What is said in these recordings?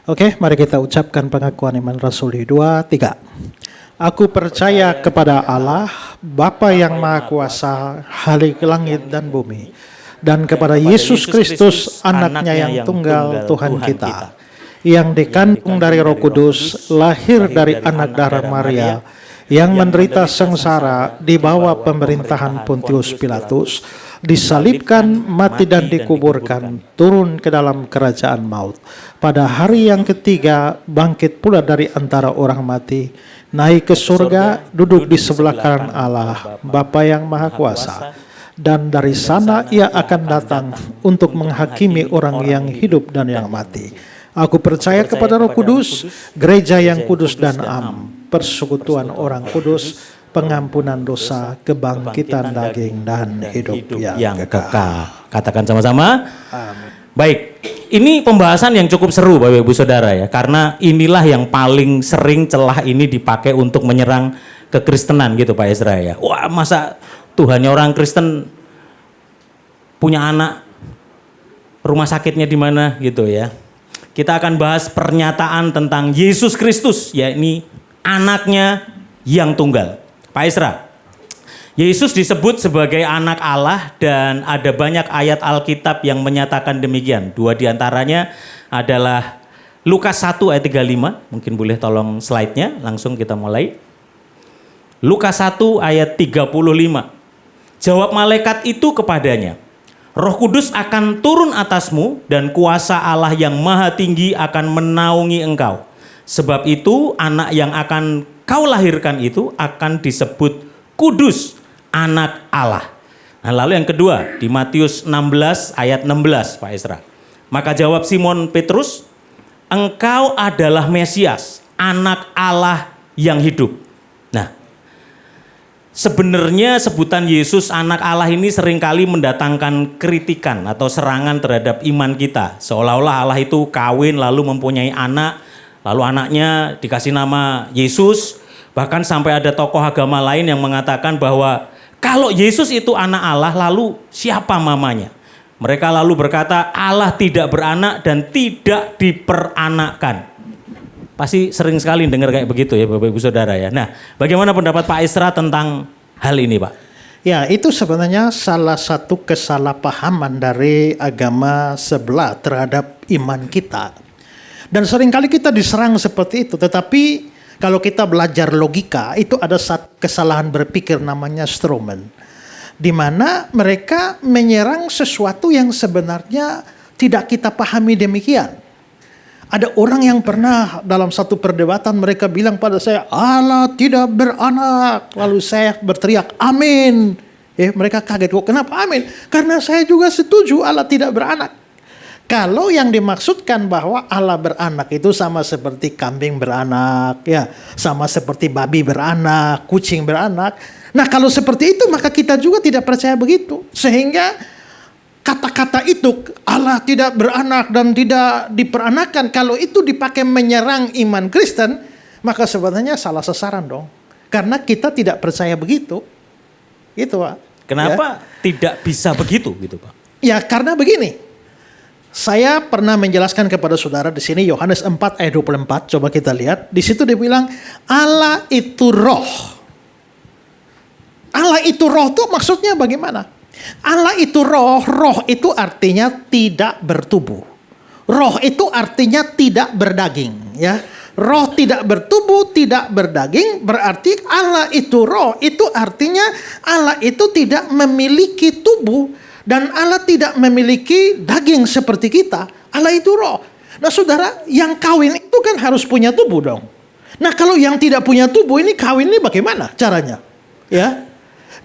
Oke, mari kita ucapkan pengakuan iman Rasuli 2, 3. Aku percaya kepada Allah, Bapa yang Maha Kuasa, Khalik langit dan bumi, dan kepada Yesus Kristus, anaknya yang tunggal Tuhan kita, yang dikandung dari Roh Kudus, lahir dari anak darah Maria, yang menderita sengsara di bawah pemerintahan Pontius Pilatus, disalibkan, mati dan dikuburkan, turun ke dalam kerajaan maut. Pada hari yang ketiga, bangkit pula dari antara orang mati, naik ke surga, duduk di sebelah kanan Allah, Bapa yang Maha Kuasa. Dan dari sana ia akan datang untuk menghakimi orang yang hidup dan yang mati. Aku percaya kepada Roh Kudus, gereja yang kudus dan am, persekutuan orang kudus, pengampunan dosa, kebangkitan daging, dan hidup yang kekal. Katakan sama-sama. Amin. Baik, ini pembahasan yang cukup seru Bapak Ibu Saudara ya, karena inilah yang paling sering celah ini dipakai untuk menyerang kekristenan gitu Pak Ezra ya. Wah, masa Tuhannya orang Kristen punya anak, rumah sakitnya di mana gitu ya. Kita akan bahas pernyataan tentang Yesus Kristus, yakni anaknya yang tunggal. Pak Ezra, Yesus disebut sebagai anak Allah dan ada banyak ayat Alkitab yang menyatakan demikian. Dua diantaranya adalah Lukas 1 ayat 35, mungkin boleh tolong slide-nya, langsung kita mulai. Lukas 1 ayat 35, jawab malaikat itu kepadanya, Roh Kudus akan turun atasmu dan kuasa Allah yang maha tinggi akan menaungi engkau. Sebab itu anak yang akan kau lahirkan itu akan disebut kudus, anak Allah. Nah, lalu yang kedua di Matius 16 ayat 16 Pak Ezra. Maka jawab Simon Petrus, engkau adalah Mesias, anak Allah yang hidup. Nah, sebenarnya sebutan Yesus anak Allah ini seringkali mendatangkan kritikan atau serangan terhadap iman kita. Seolah-olah Allah itu kawin lalu mempunyai anak, lalu anaknya dikasih nama Yesus. Bahkan sampai ada tokoh agama lain yang mengatakan bahwa kalau Yesus itu anak Allah, lalu siapa mamanya? Mereka lalu berkata Allah tidak beranak dan tidak diperanakkan. Pasti sering sekali dengar kayak begitu ya Bapak Ibu Saudara ya. Nah, bagaimana pendapat Pak Ezra tentang hal ini Pak? Ya, itu sebenarnya salah satu kesalahpahaman dari agama sebelah terhadap iman kita. Dan seringkali kita diserang seperti itu, tetapi kalau kita belajar logika, itu ada satu kesalahan berpikir namanya strawman. Di mana mereka menyerang sesuatu yang sebenarnya tidak kita pahami demikian. Ada orang yang pernah dalam satu perdebatan mereka bilang pada saya, Allah tidak beranak. Lalu saya berteriak, amin. Mereka kaget, kok kenapa amin? Karena saya juga setuju Allah tidak beranak. Kalau yang dimaksudkan bahwa Allah beranak itu sama seperti kambing beranak, ya, sama seperti babi beranak, kucing beranak. Nah, kalau seperti itu maka kita juga tidak percaya begitu. Sehingga kata-kata itu Allah tidak beranak dan tidak diperanakan, kalau itu dipakai menyerang iman Kristen, maka sebenarnya salah sasaran dong. Karena kita tidak percaya begitu. Gitu, Pak. Kenapa tidak bisa begitu gitu, Pak? Ya, karena begini. Saya pernah menjelaskan kepada saudara di sini Yohanes 4 ayat 24, coba kita lihat. Di situ dia bilang Allah itu roh. Allah itu roh itu maksudnya bagaimana? Allah itu roh, roh itu artinya tidak bertubuh. Roh itu artinya tidak berdaging, ya. Roh tidak bertubuh, tidak berdaging, berarti Allah itu roh, itu artinya Allah itu tidak memiliki tubuh. Dan Allah tidak memiliki daging seperti kita. Allah itu roh. Nah saudara, yang kawin itu kan harus punya tubuh dong. Nah kalau yang tidak punya tubuh ini kawin ini bagaimana caranya? Ya,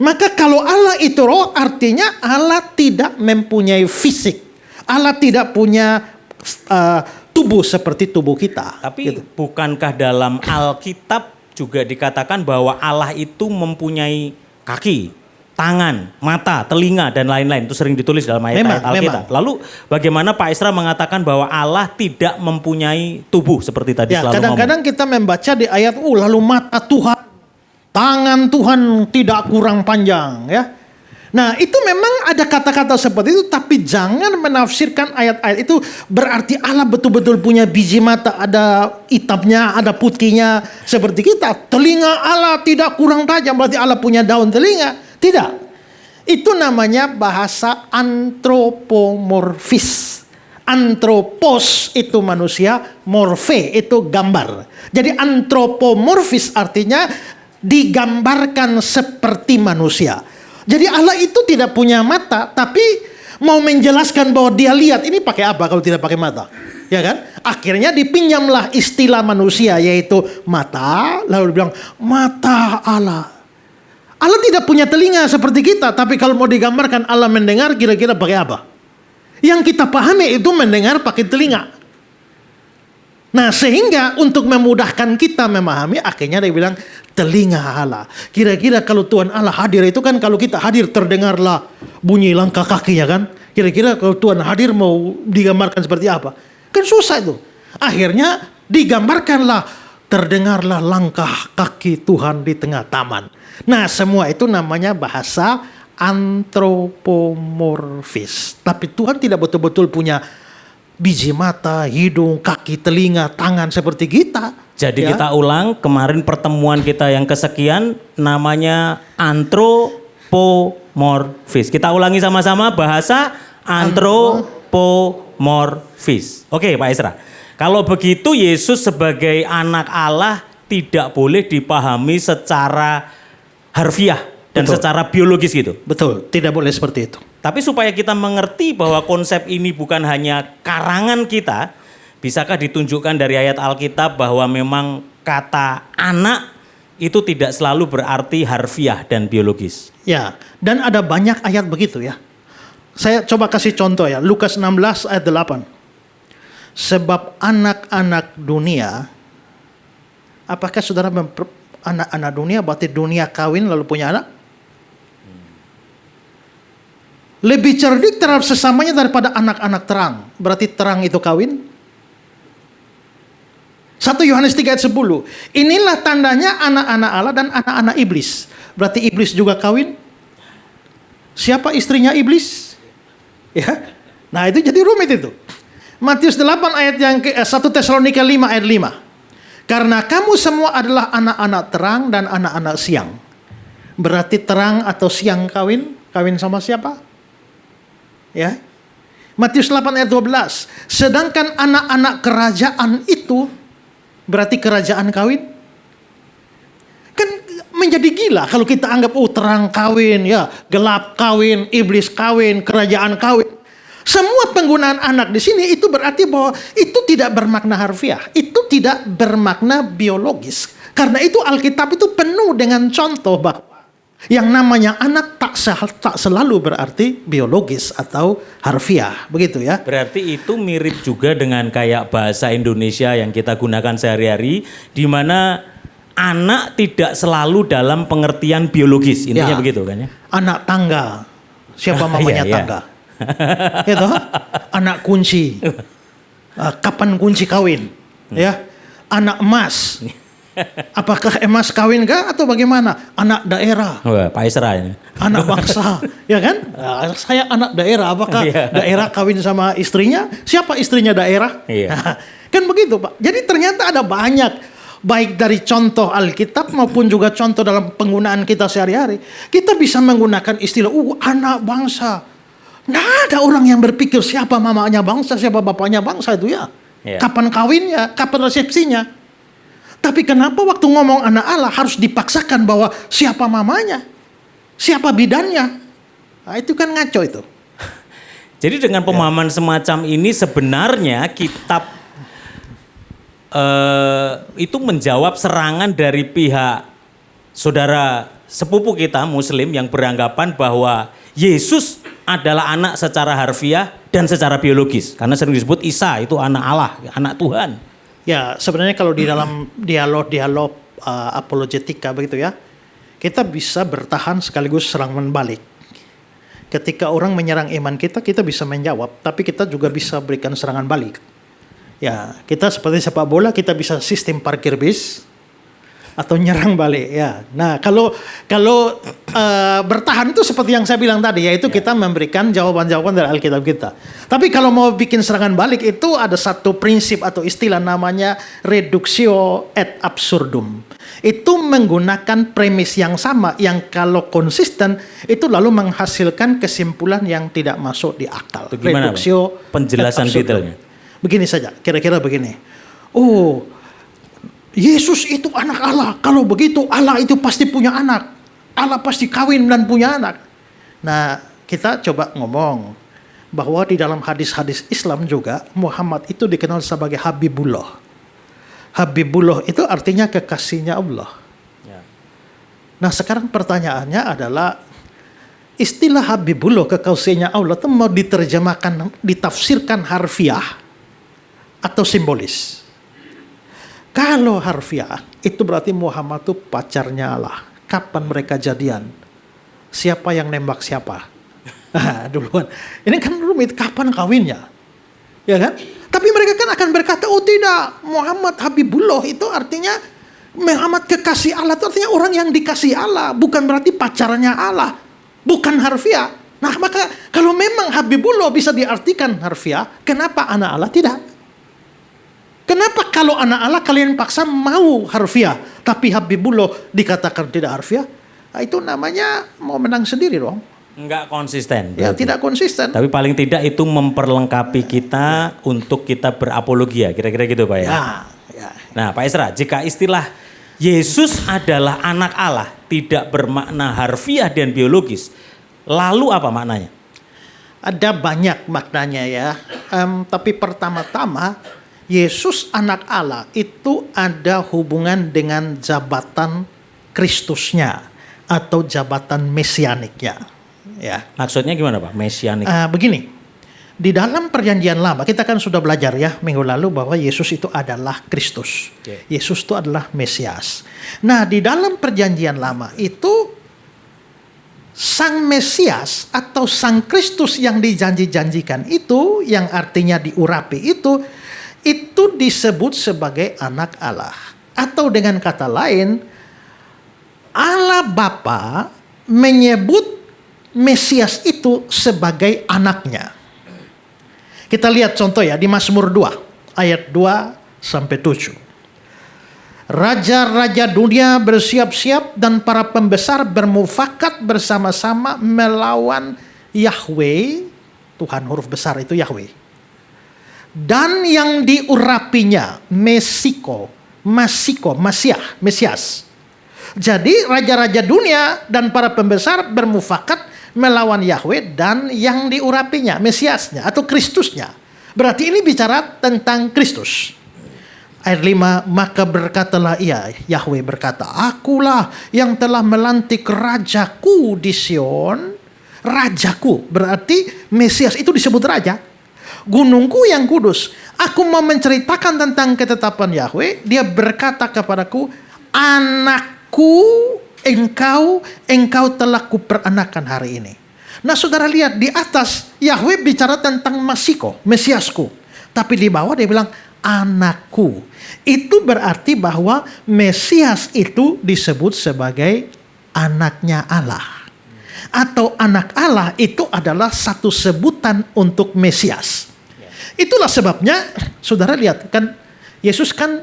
maka kalau Allah itu roh artinya Allah tidak mempunyai fisik. Allah tidak punya tubuh seperti tubuh kita. Tapi gitu. Bukankah dalam Alkitab juga dikatakan bahwa Allah itu mempunyai kaki, tangan, mata, telinga, dan lain-lain. Itu sering ditulis dalam ayat-ayat Alkitab. Lalu bagaimana Pak Ezra mengatakan bahwa Allah tidak mempunyai tubuh seperti tadi selalu ngomong? Kadang-kadang kita membaca di ayat, lalu mata Tuhan, tangan Tuhan tidak kurang panjang. Ya. Nah, itu memang ada kata-kata seperti itu, tapi jangan menafsirkan ayat-ayat itu berarti Allah betul-betul punya biji mata, ada hitamnya, ada putihnya seperti kita. Telinga Allah tidak kurang tajam, berarti Allah punya daun telinga. Tidak. Itu namanya bahasa antropomorfis. Antropos itu manusia, morfe itu gambar. Jadi antropomorfis artinya digambarkan seperti manusia. Jadi Allah itu tidak punya mata, tapi mau menjelaskan bahwa dia lihat. Ini pakai apa kalau tidak pakai mata? Ya kan? Akhirnya dipinjamlah istilah manusia, yaitu mata. Lalu dibilang, mata Allah. Allah tidak punya telinga seperti kita, tapi kalau mau digambarkan Allah mendengar, kira-kira pakai apa? Yang kita pahami itu mendengar pakai telinga. Nah, sehingga untuk memudahkan kita memahami, akhirnya dia bilang telinga Allah. Kira-kira kalau Tuhan Allah hadir itu kan, kalau kita hadir terdengarlah bunyi langkah kakinya kan. Kira-kira kalau Tuhan hadir mau digambarkan seperti apa? Kan susah itu. Akhirnya digambarkanlah, terdengarlah langkah kaki Tuhan di tengah taman. Nah, semua itu namanya bahasa antropomorfis. Tapi Tuhan tidak betul-betul punya biji mata, hidung, kaki, telinga, tangan seperti kita. Jadi kita ulang, kemarin pertemuan kita yang kesekian namanya antropomorfis. Kita ulangi sama-sama bahasa antropomorfis. Oke Pak Esra. Kalau begitu Yesus sebagai anak Allah tidak boleh dipahami secara harfiah dan secara biologis gitu. Betul, tidak boleh seperti itu. Tapi supaya kita mengerti bahwa konsep ini bukan hanya karangan kita, bisakah ditunjukkan dari ayat Alkitab bahwa memang kata anak itu tidak selalu berarti harfiah dan biologis? Ya, dan ada banyak ayat begitu ya. Saya coba kasih contoh ya, Lukas 16 ayat 8. Sebab anak-anak dunia, apakah saudara anak-anak dunia berarti dunia kawin lalu punya anak? Lebih cerdik terhadap sesamanya daripada anak-anak terang. Berarti terang itu kawin. 1 Yohanes 3 ayat 10. Inilah tandanya anak-anak Allah dan anak-anak iblis. Berarti iblis juga kawin. Siapa istrinya iblis? Ya. Nah itu jadi rumit itu. Matius 8 ayat yang 1 Tesalonika 5 ayat 5. Karena kamu semua adalah anak-anak terang dan anak-anak siang. Berarti terang atau siang kawin? Kawin sama siapa? Ya. Matius 8 ayat 12. Sedangkan anak-anak kerajaan itu berarti kerajaan kawin. Kan menjadi gila kalau kita anggap terang kawin, ya, gelap kawin, iblis kawin, kerajaan kawin. Semua penggunaan anak di sini itu berarti bahwa itu tidak bermakna harfiah, itu tidak bermakna biologis. Karena itu Alkitab itu penuh dengan contoh bahwa yang namanya anak tak selalu berarti biologis atau harfiah, begitu ya. Berarti itu mirip juga dengan kayak bahasa Indonesia yang kita gunakan sehari-hari, di mana anak tidak selalu dalam pengertian biologis, intinya Ya. begitu kan ya. Anak tangga, siapa mamanya Iya, iya. tangga? Gitu. Anak kunci, kapan kunci kawin? Ya, anak emas. Apakah emas kawin kah atau bagaimana? Anak daerah. Wah, Pak Isra ini. Anak bangsa, ya kan? Saya anak daerah, apakah Iya. daerah kawin sama istrinya? Siapa istrinya daerah? Iya. Kan begitu Pak. Jadi ternyata ada banyak, baik dari contoh Alkitab maupun juga contoh dalam penggunaan kita sehari-hari. Kita bisa menggunakan istilah, anak bangsa. Nggak ada orang yang berpikir siapa mamanya bangsa, siapa bapaknya bangsa itu ya. Iya. Kapan kawinnya, kapan resepsinya. Tapi kenapa waktu ngomong anak Allah harus dipaksakan bahwa siapa mamanya, siapa bidannya? Nah, itu kan ngaco itu. Jadi dengan pemahaman semacam ini sebenarnya kitab itu menjawab serangan dari pihak saudara sepupu kita Muslim yang beranggapan bahwa Yesus adalah anak secara harfiah dan secara biologis. Karena sering disebut Isa itu anak Allah, anak Tuhan. Ya, sebenarnya kalau di dalam dialog apologetika begitu ya, kita bisa bertahan sekaligus serangan balik. Ketika orang menyerang iman kita, kita bisa menjawab, tapi kita juga bisa berikan serangan balik. Ya, kita seperti sepak bola, kita bisa sistem parkir bis, atau nyerang balik ya. Nah, kalau bertahan itu seperti yang saya bilang tadi, yaitu kita memberikan jawaban-jawaban dari Alkitab kita. Tapi kalau mau bikin serangan balik itu ada satu prinsip atau istilah namanya reductio ad absurdum. Itu menggunakan premis yang sama yang kalau konsisten itu lalu menghasilkan kesimpulan yang tidak masuk di akal. Itu gimana, Reductio penjelasan ad absurdum. detailnya? Begini saja, kira-kira begini. Oh, Yesus itu anak Allah. Kalau begitu Allah itu pasti punya anak. Allah pasti kawin dan punya anak. Nah, kita coba ngomong bahwa di dalam hadis-hadis Islam juga Muhammad itu dikenal sebagai Habibullah. Habibullah itu artinya kekasihnya Allah. Ya. Nah, sekarang pertanyaannya adalah istilah Habibullah, kekasihnya Allah itu mau diterjemahkan, ditafsirkan harfiah atau simbolis? Kalau harfiah, itu berarti Muhammad itu pacarnya Allah. Kapan mereka jadian? Siapa yang nembak siapa? Duluan. Ini kan rumit, kapan kawinnya? Ya kan? Tapi mereka kan akan berkata, oh tidak, Muhammad Habibullah itu artinya Muhammad kekasih Allah, itu artinya orang yang dikasih Allah. Bukan berarti pacarnya Allah. Bukan harfiah. Nah, maka kalau memang Habibullah bisa diartikan harfiah, kenapa anak Allah tidak? Kenapa kalau anak Allah kalian paksa mau harfiah, tapi Habibullah dikatakan tidak harfiah? Nah, itu namanya mau menang sendiri dong. Enggak konsisten. Ya, berarti. tidak konsisten. Tapi paling tidak itu memperlengkapi kita untuk kita berapologia, kira-kira gitu Pak ya. Ya. Nah Pak Esra, jika istilah Yesus adalah anak Allah tidak bermakna harfiah dan biologis, lalu apa maknanya? Ada banyak maknanya ya. Tapi pertama-tama Yesus anak Allah itu ada hubungan dengan jabatan Kristusnya atau jabatan mesianiknya. Ya. Maksudnya gimana Pak? Mesianik. Begini, di dalam perjanjian lama kita kan sudah belajar ya minggu lalu bahwa Yesus itu adalah Kristus. Okay. Yesus itu adalah Mesias. Nah, di dalam perjanjian lama itu Sang Mesias atau Sang Kristus yang dijanji-janjikan itu, yang artinya diurapi itu disebut sebagai anak Allah. Atau dengan kata lain, Allah Bapa menyebut Mesias itu sebagai anaknya. Kita lihat contoh ya di Mazmur 2 ayat 2 sampai 7. Raja-raja dunia bersiap-siap dan para pembesar bermufakat bersama-sama melawan Yahweh. Tuhan huruf besar itu Yahweh. Dan yang diurapinya Mesias. Jadi raja-raja dunia dan para pembesar bermufakat melawan Yahweh dan yang diurapinya, Mesiasnya atau Kristusnya. Berarti ini bicara tentang Kristus. Ayat 5, maka berkatalah ia, Yahweh berkata, akulah yang telah melantik rajaku di Sion. Rajaku, berarti Mesias itu disebut raja. Gunungku yang kudus. Aku mau menceritakan tentang ketetapan Yahweh. Dia berkata kepadaku, anakku, engkau telah kuperanakan hari ini. Nah saudara lihat di atas Yahweh bicara tentang Mesiasku. Tapi di bawah dia bilang anakku. Itu berarti bahwa Mesias itu disebut sebagai anaknya Allah. Atau anak Allah itu adalah satu sebutan untuk Mesias. Itulah sebabnya saudara lihat kan Yesus kan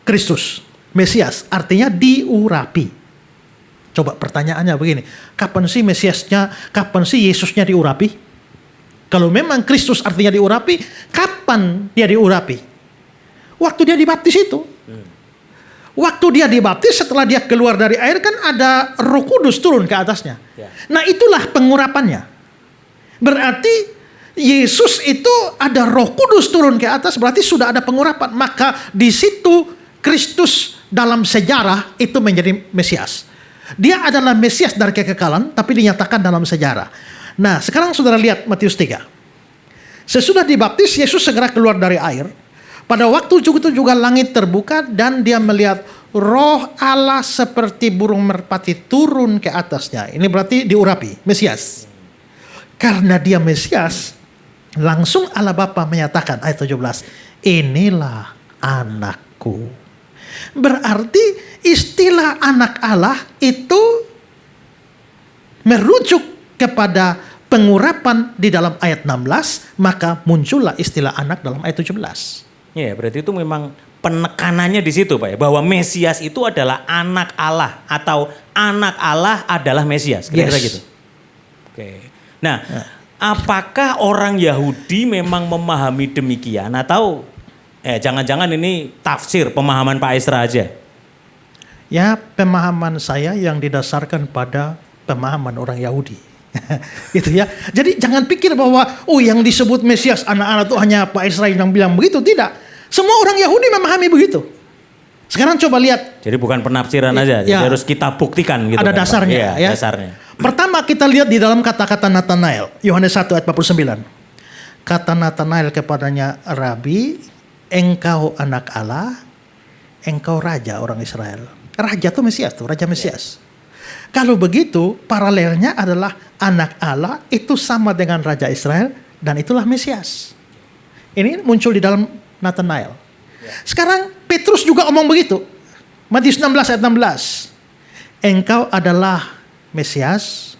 Kristus. Mesias artinya diurapi. Coba pertanyaannya begini, kapan sih Mesiasnya, kapan sih Yesusnya diurapi? Kalau memang Kristus artinya diurapi, kapan dia diurapi? Waktu dia dibaptis itu. Waktu dia dibaptis, setelah dia keluar dari air kan ada Roh Kudus turun ke atasnya. Nah itulah pengurapannya. Berarti Yesus itu ada Roh Kudus turun ke atas, berarti sudah ada pengurapan. Maka di situ Kristus dalam sejarah itu menjadi Mesias. Dia adalah Mesias dari kekekalan, tapi dinyatakan dalam sejarah. Nah, sekarang saudara lihat Matius 3. Sesudah dibaptis, Yesus segera keluar dari air. Pada waktu itu juga langit terbuka dan dia melihat Roh Allah seperti burung merpati turun ke atasnya. Ini berarti diurapi, Mesias. Karena dia Mesias, langsung Allah Bapa menyatakan ayat 17, inilah anakku. Berarti istilah anak Allah itu merujuk kepada pengurapan di dalam ayat 16, maka muncullah istilah anak dalam ayat 17. Ya, berarti itu memang penekanannya di situ Pak ya, bahwa Mesias itu adalah anak Allah atau anak Allah adalah Mesias, kira-kira gitu. Oke. Nah, apakah orang Yahudi memang memahami demikian atau jangan-jangan ini tafsir pemahaman Pak Esra aja? Ya, pemahaman saya yang didasarkan pada pemahaman orang Yahudi. Gitu ya. Jadi jangan pikir bahwa yang disebut Mesias anak-anak itu hanya Pak Esra yang bilang begitu, tidak. Semua orang Yahudi memahami begitu. Sekarang coba lihat. Jadi bukan penafsiran aja, jadi harus kita buktikan gitu. Ada kan, dasarnya. Pak? Ya. Dasarnya. Pertama kita lihat di dalam kata-kata Nathanael. Yohanes 1 ayat 49. Kata Nathanael kepadanya, Rabi, engkau anak Allah, engkau raja orang Israel. Raja itu Mesias tuh, Raja Mesias. Kalau begitu, paralelnya adalah anak Allah itu sama dengan Raja Israel dan itulah Mesias. Ini muncul di dalam Nathanael. Sekarang Petrus juga omong begitu. Matius 16 ayat 16. Engkau adalah Mesias,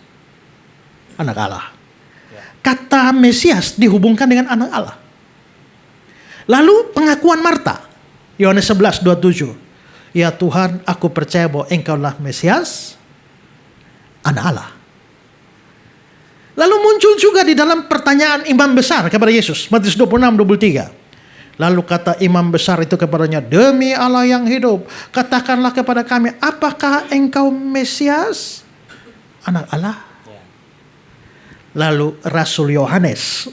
anak Allah. Kata Mesias dihubungkan dengan anak Allah. Lalu pengakuan Marta. Yohanes 11, 27. Ya Tuhan, aku percaya bahwa engkau adalah Mesias, anak Allah. Lalu muncul juga di dalam pertanyaan imam besar kepada Yesus. Matius 26, 23. Lalu kata imam besar itu kepadanya, demi Allah yang hidup, katakanlah kepada kami, apakah engkau Mesias, anak Allah? Lalu Rasul Yohanes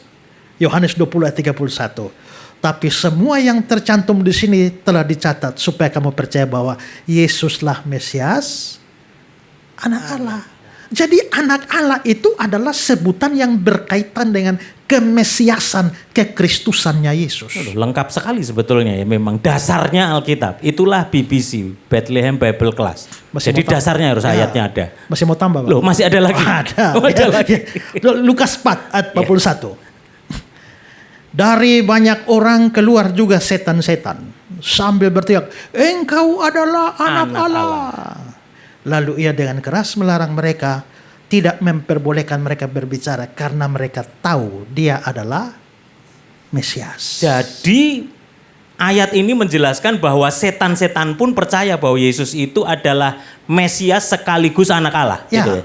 20 ayat 31. Tapi semua yang tercantum di sini telah dicatat supaya kamu percaya bahwa Yesuslah Mesias, anak Allah. Jadi anak Allah itu adalah sebutan yang berkaitan dengan kemesiasan, kekristusannya Yesus. Lengkap sekali sebetulnya ya, memang dasarnya Alkitab. Itulah BBC, Bethlehem Bible Class. Jadi dasarnya harus ayatnya ada. Masih mau tambah Pak? Loh, masih ada lagi? Ada. Ada lagi. Lukas 4 ayat 41. Dari banyak orang keluar juga setan-setan sambil berteriak, engkau adalah anak Allah. Lalu ia dengan keras melarang mereka, tidak memperbolehkan mereka berbicara karena mereka tahu dia adalah Mesias. Jadi ayat ini menjelaskan bahwa setan-setan pun percaya bahwa Yesus itu adalah Mesias sekaligus anak Allah. Ya. Gitu ya?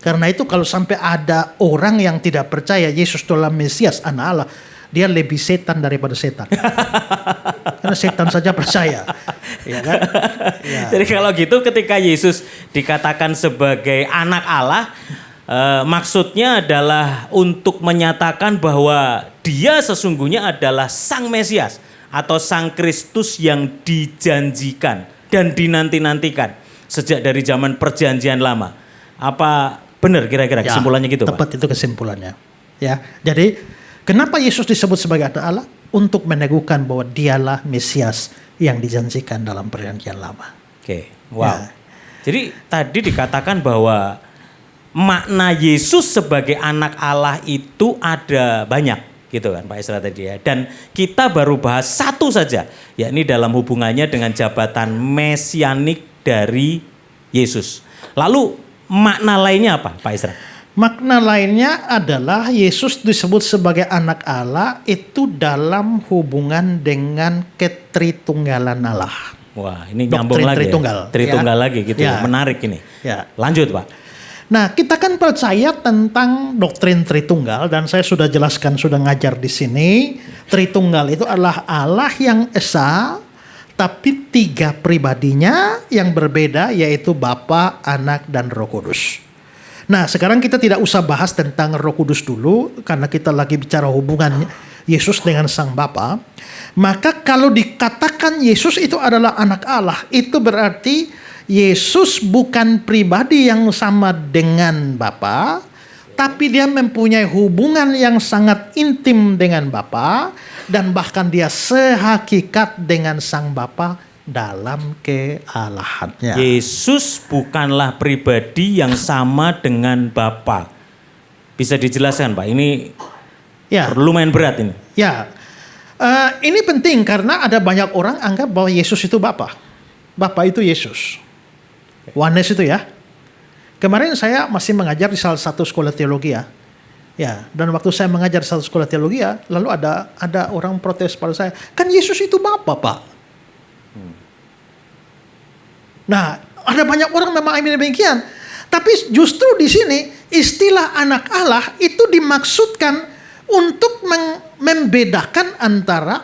Karena itu kalau sampai ada orang yang tidak percaya Yesus adalah Mesias anak Allah, dia lebih setan daripada setan. Karena setan saja percaya. Ya kan? Ya. Jadi kalau gitu ketika Yesus dikatakan sebagai anak Allah, maksudnya adalah untuk menyatakan bahwa dia sesungguhnya adalah Sang Mesias atau Sang Kristus yang dijanjikan dan dinanti-nantikan sejak dari zaman Perjanjian Lama. Apa benar kira-kira kesimpulannya gitu, Pak? Tepat itu kesimpulannya. Ya, jadi kenapa Yesus disebut sebagai anak Allah? Untuk meneguhkan bahwa dialah Mesias yang dijanjikan dalam Perjanjian Lama. Oke, wow. Ya. Jadi tadi dikatakan bahwa makna Yesus sebagai anak Allah itu ada banyak gitu kan Pak Esra tadi ya. Dan kita baru bahas satu saja, yakni dalam hubungannya dengan jabatan mesianik dari Yesus. Lalu makna lainnya apa Pak Esra? Makna lainnya adalah Yesus disebut sebagai anak Allah itu dalam hubungan dengan ketritunggalan Allah. Wah, ini Doktrin nyambung lagi Tritunggal. ya. Tritunggal Ya. lagi gitu. Ya. Menarik ini. Ya. Lanjut, Pak. Nah, kita kan percaya tentang doktrin Tritunggal dan saya sudah jelaskan, sudah ngajar di sini. Tritunggal itu adalah Allah yang esa, tapi tiga pribadinya yang berbeda, yaitu Bapa, Anak, dan Roh Kudus. Nah, sekarang kita tidak usah bahas tentang Roh Kudus dulu, karena kita lagi bicara hubungan Yesus dengan Sang Bapa. Maka kalau dikatakan Yesus itu adalah anak Allah, itu berarti Yesus bukan pribadi yang sama dengan Bapa, tapi dia mempunyai hubungan yang sangat intim dengan Bapa, dan bahkan dia sehakikat dengan Sang Bapa dalam kealahannya. Yesus bukanlah pribadi yang sama dengan Bapa. Bisa dijelaskan, Pak? Ini lumayan berat ini. Ya, ini penting karena ada banyak orang anggap bahwa Yesus itu Bapa. Bapa itu Yesus. Oneness itu ya. Kemarin saya masih mengajar di salah satu sekolah teologi ya. Ya, dan waktu saya mengajar di satu sekolah teologi ya, lalu ada orang protes pada saya, kan Yesus itu Bapa, Pak. Nah, ada banyak orang memahami demikian. Tapi justru di sini istilah anak Allah itu dimaksudkan untuk membedakan antara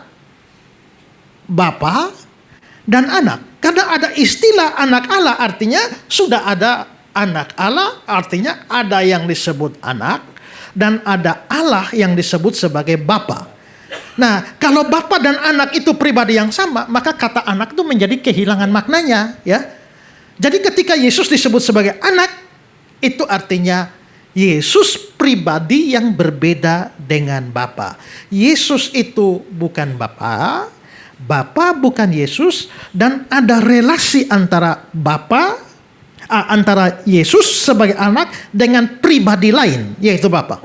Bapa dan anak. Karena ada istilah anak Allah artinya sudah ada anak Allah, artinya ada yang disebut anak dan ada Allah yang disebut sebagai Bapa. Nah, kalau Bapa dan anak itu pribadi yang sama, maka kata anak itu menjadi kehilangan maknanya, ya. Jadi ketika Yesus disebut sebagai anak, itu artinya Yesus pribadi yang berbeda dengan Bapa. Yesus itu bukan Bapa, Bapa bukan Yesus, dan ada relasi antara antara Yesus sebagai anak dengan pribadi lain, yaitu Bapa.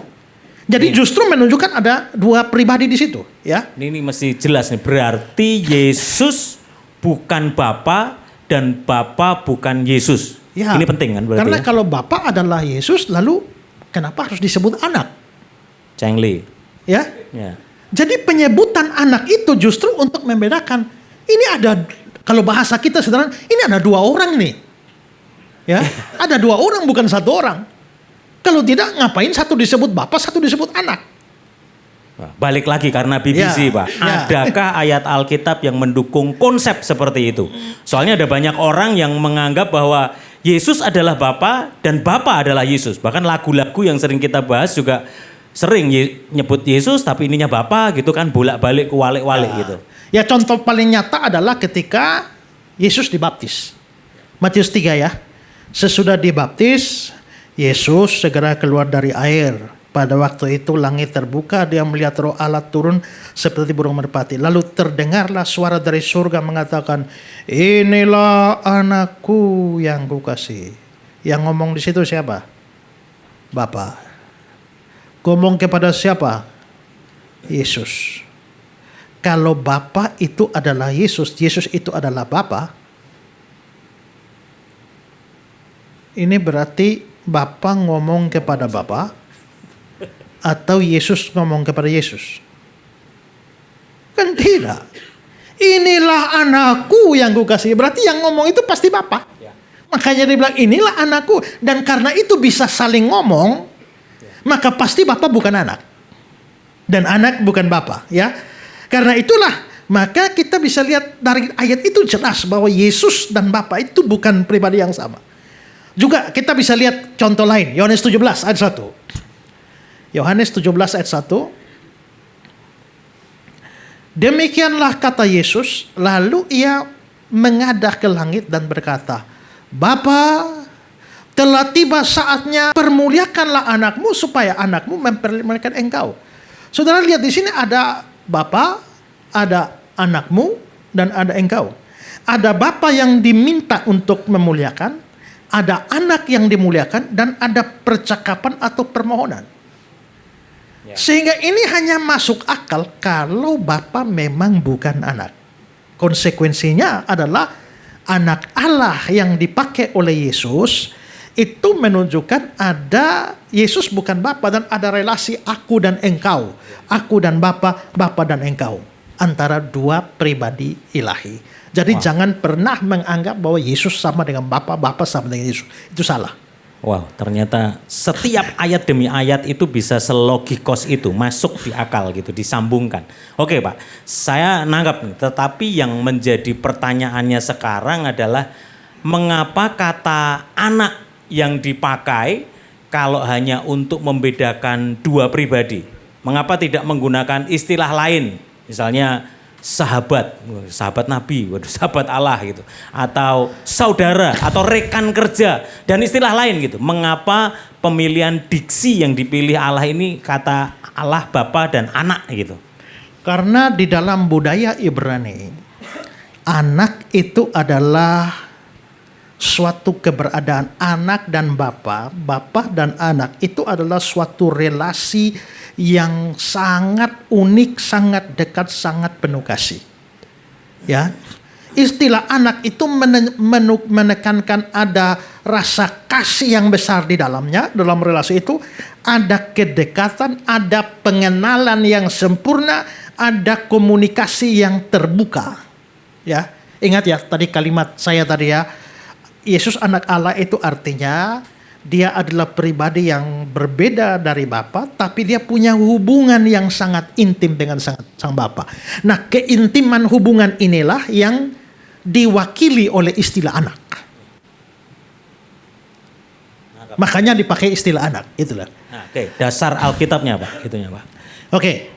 Jadi justru menunjukkan ada dua pribadi di situ, ya. Ini mesti jelas nih, berarti Yesus bukan Bapa dan Bapa bukan Yesus. Ya, ini penting kan berarti. Karena ya? kalau Bapa adalah Yesus, lalu kenapa harus disebut anak? Cengli. Ya. Ya. Jadi penyebutan anak itu justru untuk membedakan. Ini ada, kalau bahasa kita sederhana, ini ada dua orang nih. Ya, ada dua orang bukan satu orang. Kalau tidak, ngapain satu disebut Bapa, satu disebut anak? Balik lagi karena BBC, Ya, Pak. ya. Adakah ayat Alkitab yang mendukung konsep seperti itu? Soalnya ada banyak orang yang menganggap bahwa Yesus adalah Bapa dan Bapa adalah Yesus. Bahkan lagu-lagu yang sering kita bahas juga sering nyebut Yesus tapi ininya Bapa gitu kan, bolak-balik kualik-walik gitu. Ya, contoh paling nyata adalah ketika Yesus dibaptis. Matius 3 ya. Sesudah dibaptis, Yesus segera keluar dari air. Pada waktu itu langit terbuka, dia melihat Roh Allah turun seperti burung merpati. Lalu terdengarlah suara dari surga mengatakan, "Inilah anakku yang kukasihi." Yang ngomong di situ siapa? Bapa. Ngomong kepada siapa? Yesus. Kalau Bapa itu adalah Yesus, Yesus itu adalah Bapa, ini berarti Bapa ngomong kepada Bapa atau Yesus ngomong kepada Yesus? Kan tidak. Inilah anakku yang kukasihi. Berarti yang ngomong itu pasti Bapa. Makanya dia bilang inilah anakku. Dan karena itu bisa saling ngomong, maka pasti Bapa bukan anak. Dan anak bukan Bapa, ya. Karena itulah maka kita bisa lihat dari ayat itu jelas bahwa Yesus dan Bapa itu bukan pribadi yang sama. Juga kita bisa lihat contoh lain, Yohanes 17 ayat 1. Yohanes 17 ayat 1. Demikianlah kata Yesus, lalu ia mengadah ke langit dan berkata, "Bapa, telah tiba saatnya, permuliakanlah anakmu supaya anakmu mempermuliakan engkau." Saudara lihat di sini ada Bapa, ada anakmu, dan ada engkau. Ada Bapa yang diminta untuk memuliakan, ada anak yang dimuliakan, dan ada percakapan atau permohonan. Sehingga ini hanya masuk akal kalau Bapa memang bukan anak. Konsekuensinya adalah anak Allah yang dipakai oleh Yesus itu menunjukkan ada Yesus bukan Bapa dan ada relasi aku dan engkau. Aku dan Bapa, Bapa dan engkau. Antara dua pribadi ilahi. Jadi jangan pernah menganggap bahwa Yesus sama dengan Bapa, Bapa sama dengan Yesus. Itu salah. Wow, ternyata setiap ayat demi ayat itu bisa selogikos itu, masuk di akal gitu, disambungkan. Oke Pak, saya nanggap nih, tetapi yang menjadi pertanyaannya sekarang adalah mengapa kata anak yang dipakai kalau hanya untuk membedakan dua pribadi? Mengapa tidak menggunakan istilah lain, misalnya sahabat Nabi, sahabat Allah gitu, atau saudara, atau rekan kerja, dan istilah lain gitu. Mengapa pemilihan diksi yang dipilih Allah ini kata Allah, Bapa dan anak gitu? Karena di dalam budaya Ibrani, anak itu adalah suatu keberadaan. Anak dan Bapa dan anak itu adalah suatu relasi yang sangat unik, sangat dekat, sangat penuh kasih. Ya, Istilah anak itu menekankan ada rasa kasih yang besar di dalamnya. Dalam relasi itu ada kedekatan, ada pengenalan yang sempurna, ada komunikasi yang terbuka. Ya, ingat ya tadi kalimat saya tadi ya, Yesus anak Allah itu artinya dia adalah pribadi yang berbeda dari Bapa, tapi dia punya hubungan yang sangat intim dengan sang Bapa. Nah, keintiman hubungan inilah yang diwakili oleh istilah anak. Makanya dipakai istilah anak, itulah. Nah, oke, dasar Alkitabnya Pak, itunya Pak. Oke,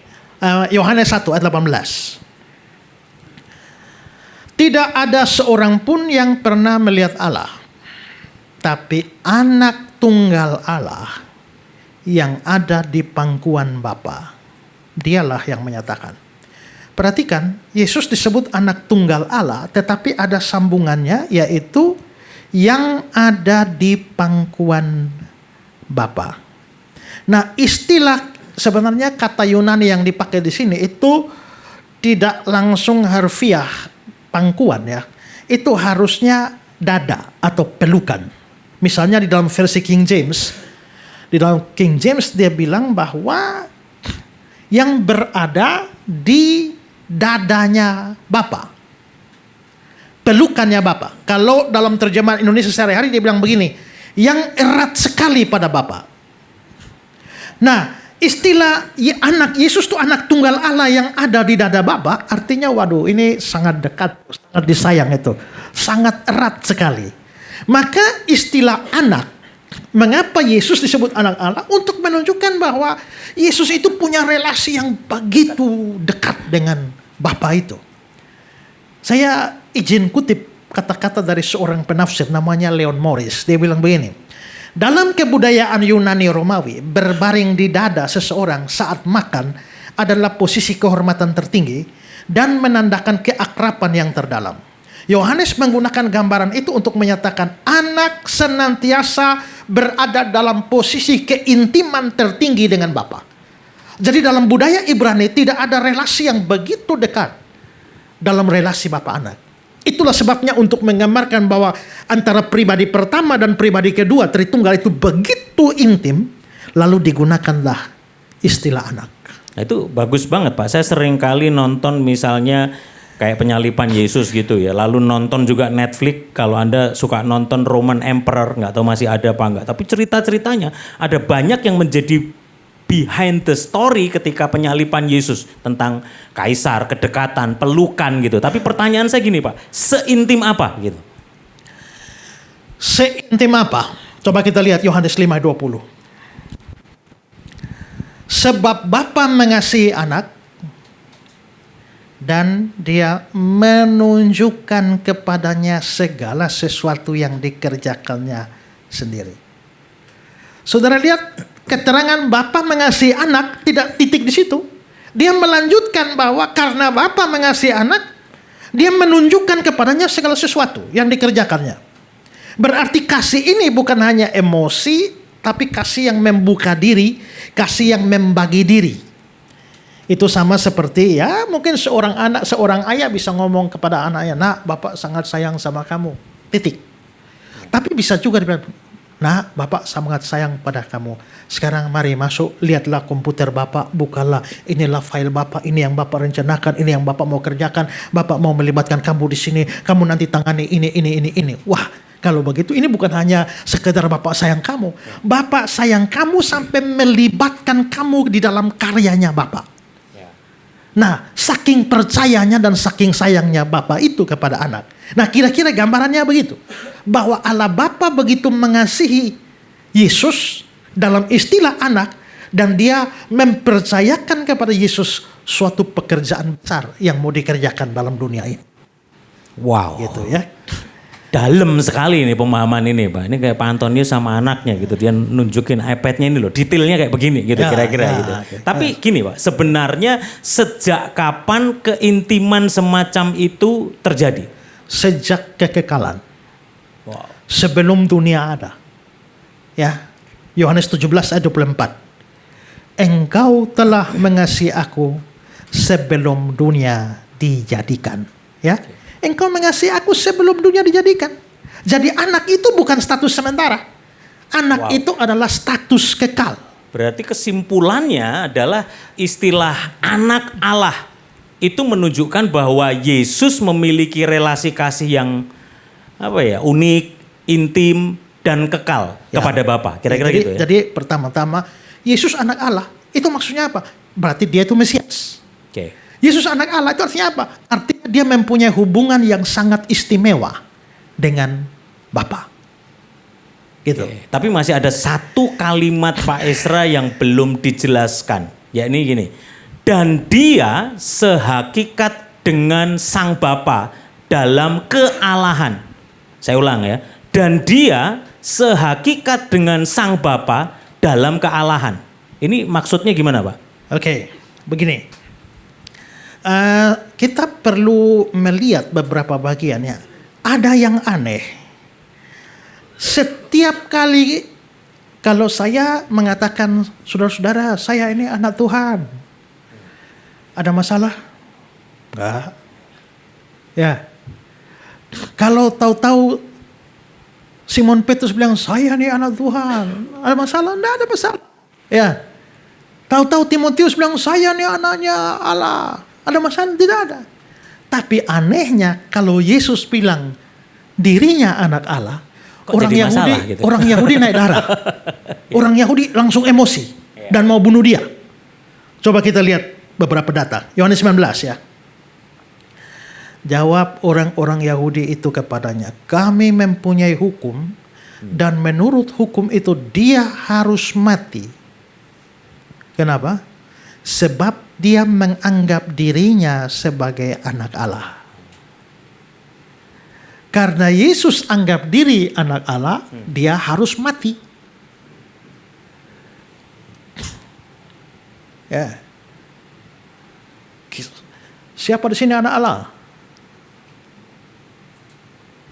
Yohanes 1 ayat 18. Tidak ada seorang pun yang pernah melihat Allah, tapi anak tunggal Allah yang ada di pangkuan Bapa, dialah yang menyatakan. Perhatikan, Yesus disebut anak tunggal Allah, tetapi ada sambungannya, yaitu yang ada di pangkuan Bapa. Nah, istilah sebenarnya kata Yunani yang dipakai di sini itu tidak langsung harfiah pangkuan ya. Itu harusnya dada atau pelukan. Misalnya di dalam versi King James, dia bilang bahwa yang berada di dadanya Bapa, pelukannya Bapa. Kalau dalam terjemahan Indonesia sehari-hari dia bilang begini, yang erat sekali pada Bapa. Nah, istilah anak Yesus itu anak tunggal Allah yang ada di dada Bapa, artinya waduh ini sangat dekat, sangat disayang itu, sangat erat sekali. Maka istilah anak, mengapa Yesus disebut anak Allah? Untuk menunjukkan bahwa Yesus itu punya relasi yang begitu dekat dengan Bapa itu. Saya izin kutip kata-kata dari seorang penafsir namanya Leon Morris. Dia bilang begini, dalam kebudayaan Yunani Romawi, berbaring di dada seseorang saat makan adalah posisi kehormatan tertinggi dan menandakan keakraban yang terdalam. Yohanes menggunakan gambaran itu untuk menyatakan anak senantiasa berada dalam posisi keintiman tertinggi dengan Bapa. Jadi dalam budaya Ibrani tidak ada relasi yang begitu dekat dalam relasi Bapa anak. Itulah sebabnya untuk menggambarkan bahwa antara pribadi pertama dan pribadi kedua Tritunggal itu begitu intim, lalu digunakanlah istilah anak. Nah, itu bagus banget Pak. Saya sering kali nonton misalnya kayak penyalipan Yesus gitu ya. Lalu nonton juga Netflix, kalau Anda suka nonton Roman Emperor, nggak tahu masih ada apa enggak. Tapi cerita-ceritanya ada banyak yang menjadi behind the story ketika penyalipan Yesus. Tentang kaisar, kedekatan, pelukan gitu. Tapi pertanyaan saya gini Pak, seintim apa gitu? Seintim apa? Coba kita lihat Yohanes 5:20. Sebab Bapa mengasihi anak, dan dia menunjukkan kepadanya segala sesuatu yang dikerjakannya sendiri. Saudara lihat keterangan Bapa mengasihi anak tidak titik di situ. Dia melanjutkan bahwa karena Bapa mengasihi anak, dia menunjukkan kepadanya segala sesuatu yang dikerjakannya. Berarti kasih ini bukan hanya emosi, tapi kasih yang membuka diri, kasih yang membagi diri. Itu sama seperti ya mungkin seorang anak, seorang ayah bisa ngomong kepada anaknya, nak Bapak sangat sayang sama kamu, titik. Tapi bisa juga dibilang, nak Bapak sangat sayang pada kamu. Sekarang mari masuk, lihatlah komputer Bapak, bukalah, inilah file Bapak, ini yang Bapak rencanakan, ini yang Bapak mau kerjakan, Bapak mau melibatkan kamu di sini, kamu nanti tangani ini. Wah, kalau begitu ini bukan hanya sekedar Bapak sayang kamu. Bapak sayang kamu sampai melibatkan kamu di dalam karyanya Bapak. Nah, saking percayanya dan saking sayangnya Bapa itu kepada anak. Nah, kira-kira gambarannya begitu. Bahwa Allah Bapa begitu mengasihi Yesus dalam istilah anak, dan dia mempercayakan kepada Yesus suatu pekerjaan besar yang mau dikerjakan dalam dunia ini. Wow. Gitu ya. Dalam sekali nih pemahaman ini Pak. Ini kayak Pak Antonius sama anaknya gitu. Dia nunjukin iPad-nya ini loh. Detailnya kayak begini gitu kira-kira gitu. Okay. Tapi gini Pak. Sebenarnya sejak kapan keintiman semacam itu terjadi? Sejak kekekalan. Wow. Sebelum dunia ada. Ya. Yohanes 17 ayat 24. Engkau telah mengasihi aku sebelum dunia dijadikan. Ya. engkau mengasihi aku sebelum dunia dijadikan. Jadi anak itu bukan status sementara. Anak itu adalah status kekal. Berarti kesimpulannya adalah istilah anak Allah itu menunjukkan bahwa Yesus memiliki relasi kasih yang unik, intim, dan kekal kepada Bapa. Kira-kira gitu ya. Jadi pertama-tama Yesus anak Allah itu maksudnya apa? Berarti dia itu Mesias. Oke. Yesus anak Allah itu artinya apa? Artinya dia mempunyai hubungan yang sangat istimewa dengan Bapa. Gitu. Oke. Tapi masih ada satu kalimat Pak Ezra yang belum dijelaskan. Yakni gini. Dan dia sehakikat dengan Sang Bapa dalam kealahan. Saya ulang ya. Dan dia sehakikat dengan Sang Bapa dalam kealahan. Ini maksudnya gimana, Pak? Oke, begini. Kita perlu melihat beberapa bagiannya. Ada yang aneh. Setiap kali kalau saya mengatakan, saudara-saudara, saya ini anak Tuhan. Ada masalah? Enggak. Ya. Kalau tahu-tahu Simon Petrus bilang, saya ini anak Tuhan. Ada masalah? Enggak ada masalah. Ya. Tahu-tahu Timotius bilang, saya ini anaknya Allah. Ada masalah? Tidak ada. Tapi anehnya kalau Yesus bilang dirinya anak Allah, orang Yahudi, gitu? Orang Yahudi naik darah. Orang Yahudi langsung emosi dan mau bunuh dia. Coba kita lihat beberapa data. Yohanes 19 ya. Jawab orang-orang Yahudi itu kepadanya, kami mempunyai hukum dan menurut hukum itu dia harus mati. Kenapa? Sebab dia menganggap dirinya sebagai anak Allah. Karena Yesus anggap diri anak Allah, dia harus mati. Ya. Siapa di sini anak Allah?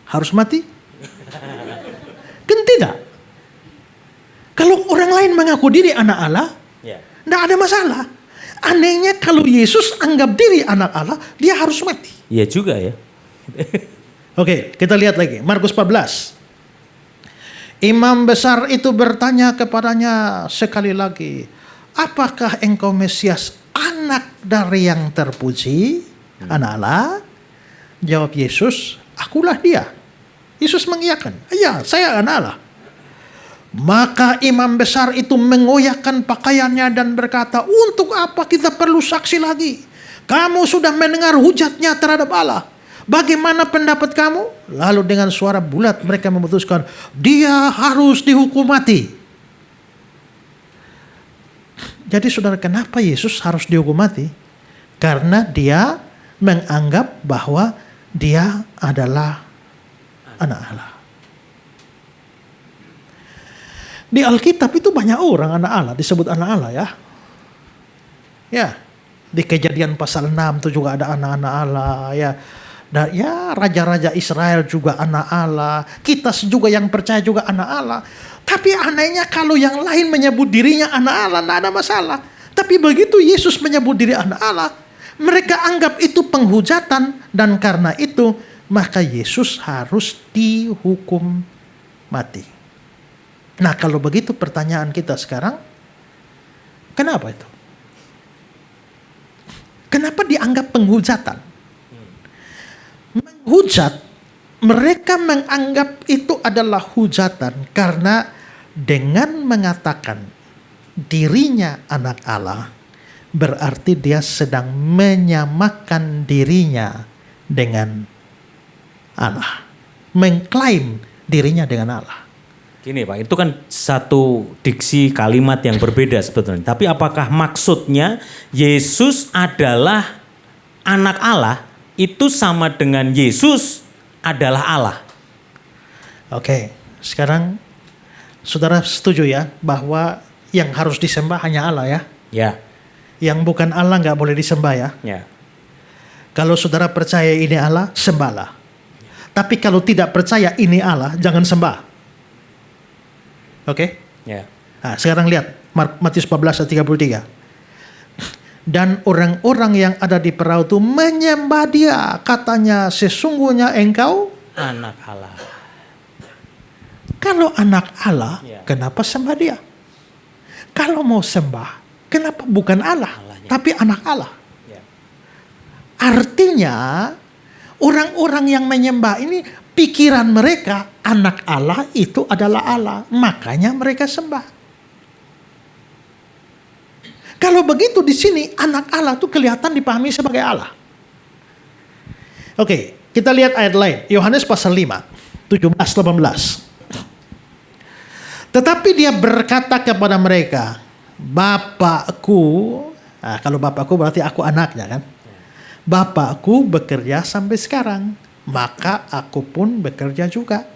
Harus mati? Kan tidak. Kalau orang lain mengaku diri anak Allah, tidak ada masalah. Anehnya kalau Yesus anggap diri anak Allah, dia harus mati. Iya juga ya. Oke, kita lihat lagi. Markus 14. Imam besar itu bertanya kepadanya sekali lagi, apakah engkau Mesias, anak dari yang terpuji, anak Allah? Jawab Yesus, akulah dia. Yesus mengiyakan, iya, saya anak Allah. Maka imam besar itu mengoyakkan pakaiannya dan berkata, untuk apa kita perlu saksi lagi? Kamu sudah mendengar hujatnya terhadap Allah. Bagaimana pendapat kamu? Lalu dengan suara bulat mereka memutuskan, dia harus dihukum mati. Jadi saudara, kenapa Yesus harus dihukum mati? Karena dia menganggap bahwa dia adalah anak Allah. Di Alkitab itu banyak orang anak Allah, disebut anak Allah ya. Ya, di Kejadian pasal 6 itu juga ada anak-anak Allah ya. Dan ya raja-raja Israel juga anak Allah. Kita juga yang percaya juga anak Allah. Tapi anehnya kalau yang lain menyebut dirinya anak Allah, tidak ada masalah. Tapi begitu Yesus menyebut diri anak Allah, mereka anggap itu penghujatan. Dan karena itu maka Yesus harus dihukum mati. Nah kalau begitu pertanyaan kita sekarang, kenapa itu? Kenapa dianggap penghujatan? Menghujat, mereka menganggap itu adalah hujatan karena dengan mengatakan dirinya anak Allah, berarti dia sedang menyamakan dirinya dengan Allah, mengklaim dirinya dengan Allah. Gini Pak, itu kan satu diksi kalimat yang berbeda sebetulnya. Tapi apakah maksudnya Yesus adalah anak Allah itu sama dengan Yesus adalah Allah? Oke, sekarang saudara setuju ya bahwa yang harus disembah hanya Allah ya? Ya. Yang bukan Allah nggak boleh disembah ya? Ya. Kalau saudara percaya ini Allah, sembahlah. Tapi kalau tidak percaya ini Allah, jangan sembah. Oke? Ya. Nah, sekarang lihat Matius 14 ayat 33. Dan orang-orang yang ada di perahu itu menyembah dia. Katanya, sesungguhnya engkau Anak Allah. kalau anak Allah, Ya. kenapa sembah dia? Kalau mau sembah, kenapa bukan Allah, tapi anak Allah? Ya. Artinya, orang-orang yang menyembah ini, pikiran mereka, anak Allah itu adalah Allah. Makanya mereka sembah. Kalau begitu di sini, anak Allah itu kelihatan dipahami sebagai Allah. Oke, kita lihat ayat lain. Yohanes pasal 5, 17-18. Tetapi dia berkata kepada mereka, Bapakku, nah kalau Bapakku berarti aku anaknya kan. Bapakku bekerja sampai sekarang, maka aku pun bekerja juga.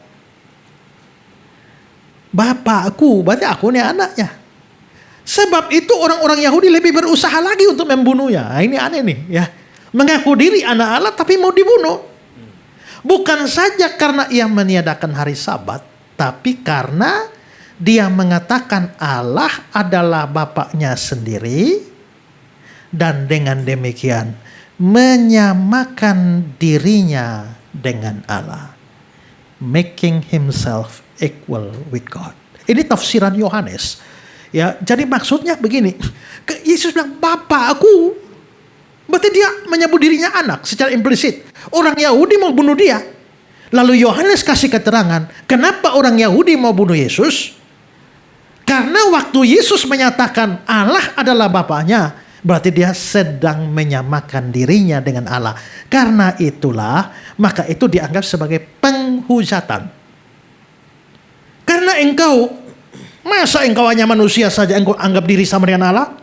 Bapakku berarti aku ini anaknya. Sebab itu orang-orang Yahudi lebih berusaha lagi untuk membunuhnya. Nah, ini aneh nih ya. Mengaku diri anak Allah tapi mau dibunuh. Bukan saja karena ia meniadakan hari Sabat, tapi karena dia mengatakan Allah adalah Bapaknya sendiri, dan dengan demikian menyamakan dirinya dengan Allah, making himself equal with God. Ini tafsiran Yohanes. Ya, jadi maksudnya begini, Yesus bilang Bapa aku, berarti dia menyebut dirinya anak secara implisit. Orang Yahudi mau bunuh dia, lalu Yohanes kasih keterangan kenapa orang Yahudi mau bunuh Yesus. Karena waktu Yesus menyatakan Allah adalah Bapaknya, berarti dia sedang menyamakan dirinya dengan Allah. Karena itulah, maka itu dianggap sebagai penghujatan. Karena masa engkau hanya manusia saja, engkau anggap diri sama dengan Allah?